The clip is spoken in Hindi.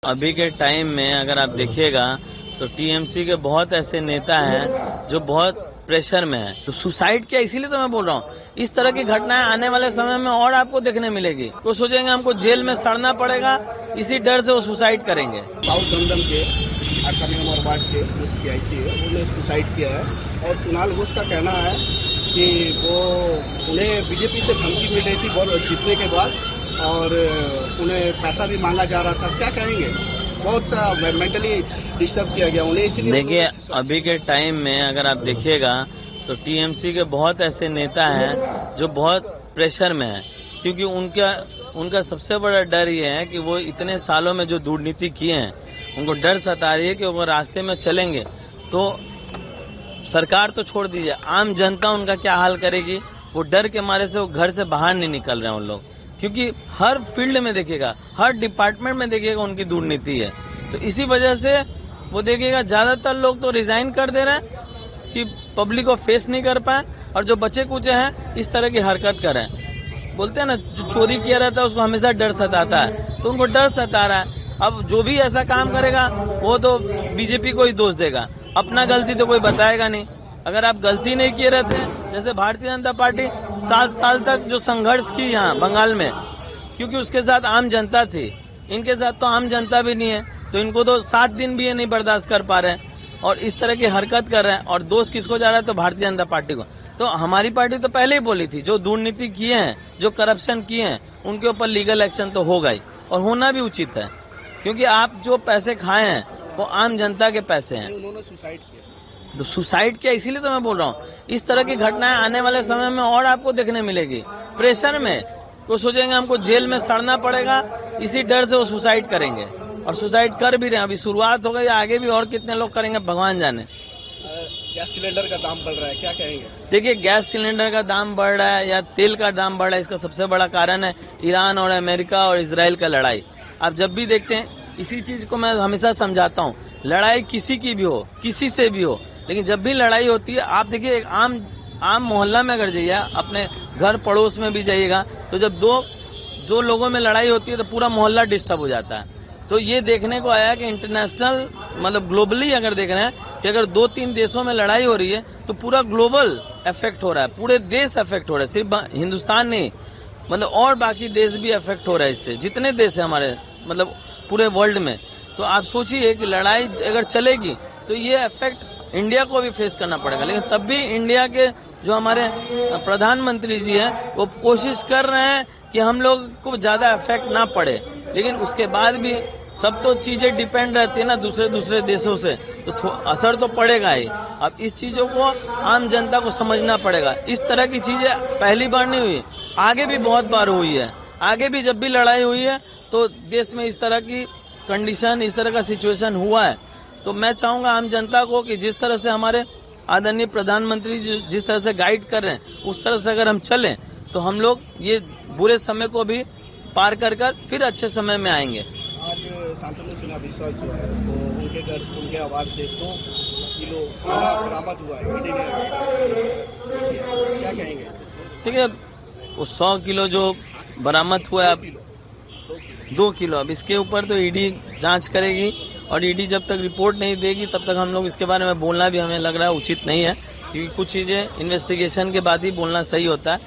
अभी के टाइम में अगर आप देखिएगा तो टीएमसी के बहुत ऐसे नेता हैं जो बहुत प्रेशर में है। तो सुसाइड किया, इसीलिए तो मैं बोल रहा हूँ इस तरह की घटनाएं आने वाले समय में और आपको देखने मिलेगी। वो सोचेंगे हमको जेल में सड़ना पड़ेगा, इसी डर से वो सुसाइड करेंगे। साउथ दमदम के 8 नंबर वार्ड के जो सीआईसी है उन्होंने सुसाइड किया है और कुणाल घोष का कहना है कि वो उन्हें बीजेपी से धमकी मिल रही थी जीतने के बाद और उन्हें पैसा भी मांगा जा रहा था। क्या कहेंगे? बहुत सा मेंटली डिस्टर्ब किया गया उन्हें, इसीलिए देखिए अभी के टाइम में अगर आप देखिएगा तो टीएमसी के बहुत ऐसे नेता हैं जो बहुत प्रेशर में है, क्योंकि उनका सबसे बड़ा डर ये है कि वो इतने सालों में जो दुर्नीति किए हैं उनको डर सता रही है कि वो रास्ते में चलेंगे तो सरकार तो छोड़ दीजिए, आम जनता उनका क्या हाल करेगी। वो डर के मारे से वो घर से बाहर नहीं निकल रहे हैं उन लोग, क्योंकि हर फील्ड में देखिएगा, हर डिपार्टमेंट में देखिएगा उनकी दुर्नीति है। तो इसी वजह से वो देखिएगा ज्यादातर लोग तो रिजाइन कर दे रहे हैं कि पब्लिक को फेस नहीं कर पाए, और जो बचे कुचे हैं इस तरह की हरकत कर रहे हैं। बोलते हैं ना, जो चोरी किया रहता है उसको हमेशा डर सताता है, तो उनको डर सता रहा है। अब जो भी ऐसा काम करेगा वो तो बीजेपी को ही दोष देगा, अपना गलती तो कोई बताएगा नहीं। अगर आप गलती नहीं किए रहते, जैसे भारतीय जनता पार्टी 7 साल तक जो संघर्ष की यहाँ बंगाल में, क्योंकि उसके साथ आम जनता थी, इनके साथ तो आम जनता भी नहीं है, तो इनको तो 7 दिन भी ये नहीं बर्दाश्त कर पा रहे हैं और इस तरह की हरकत कर रहे हैं। और दोष किसको जा रहा है? तो भारतीय जनता पार्टी को। तो हमारी पार्टी तो पहले ही बोली थी, जो दुर्नीति किए हैं, जो करप्शन किए हैं, उनके ऊपर लीगल एक्शन तो होगा ही, और होना भी उचित है, क्योंकि आप जो पैसे खाए हैं वो आम जनता के पैसे हैं। उन्होंने सुसाइड किया, तो सुसाइड किया, इसीलिए तो मैं बोल रहा हूँ इस तरह की घटनाएं आने वाले समय में और आपको देखने मिलेगी। प्रेशर में वो सोचेंगे हमको जेल में सड़ना पड़ेगा, इसी डर से वो सुसाइड करेंगे, और सुसाइड कर भी रहे हैं। अभी शुरुआत हो गई, आगे भी और कितने लोग करेंगे भगवान जाने। गैस सिलेंडर का दाम बढ़ रहा है, क्या कहेंगे? देखिए गैस सिलेंडर का दाम बढ़ रहा है या तेल का दाम बढ़ रहा है, इसका सबसे बड़ा कारण है ईरान और अमेरिका और इजराइल का लड़ाई। आप जब भी देखते हैं, इसी चीज को मैं हमेशा समझाता हूँ, लड़ाई किसी की भी हो, किसी से भी हो, लेकिन जब भी लड़ाई होती है, आप देखिए एक आम मोहल्ला में अगर जाइए, अपने घर पड़ोस में भी जाइएगा, तो जब दो लोगों में लड़ाई होती है तो पूरा मोहल्ला डिस्टर्ब हो जाता है। तो ये देखने को आया कि इंटरनेशनल मतलब ग्लोबली अगर देख रहे हैं कि अगर 2-3 देशों में लड़ाई हो रही है तो पूरा ग्लोबल इफेक्ट हो रहा है, पूरे देश इफेक्ट हो रहा है, सिर्फ हिंदुस्तान नहीं, मतलब और बाकी देश भी इफेक्ट हो रहा है इससे, जितने देश है हमारे मतलब पूरे वर्ल्ड में। तो आप सोचिए कि लड़ाई अगर चलेगी तो ये इफेक्ट इंडिया को भी फेस करना पड़ेगा, लेकिन तब भी इंडिया के जो हमारे प्रधानमंत्री जी हैं वो कोशिश कर रहे हैं कि हम लोग को ज्यादा इफेक्ट ना पड़े, लेकिन उसके बाद भी सब तो चीजें डिपेंड रहती है ना दूसरे देशों से, तो असर तो पड़ेगा ही। अब इस चीजों को आम जनता को समझना पड़ेगा। इस तरह की चीजें पहली बार नहीं हुई, आगे भी बहुत बार हुई है, आगे भी जब भी लड़ाई हुई है तो देश में इस तरह की कंडीशन, इस तरह का सिचुएशन हुआ है। तो मैं चाहूंगा आम जनता को कि जिस तरह से हमारे आदरणीय प्रधानमंत्री जिस तरह से गाइड कर रहे हैं, उस तरह से अगर हम चलें तो हम लोग ये बुरे समय को भी पार कर फिर अच्छे समय में आएंगे। आज शांतनु सिन्हा विश्वास जो है तो उनके घर उनके आवाज से 2 किलो सोना बरामद हुआ है, ईडी ने, क्या कहेंगे? ठीक है, वो 100 किलो जो बरामद हुआ है, अब 2 किलो, अब इसके ऊपर तो ईडी जांच करेगी, और ईडी जब तक रिपोर्ट नहीं देगी तब तक हम लोग इसके बारे में बोलना भी हमें लग रहा है उचित नहीं है, क्योंकि कुछ चीजें इन्वेस्टिगेशन के बाद ही बोलना सही होता है।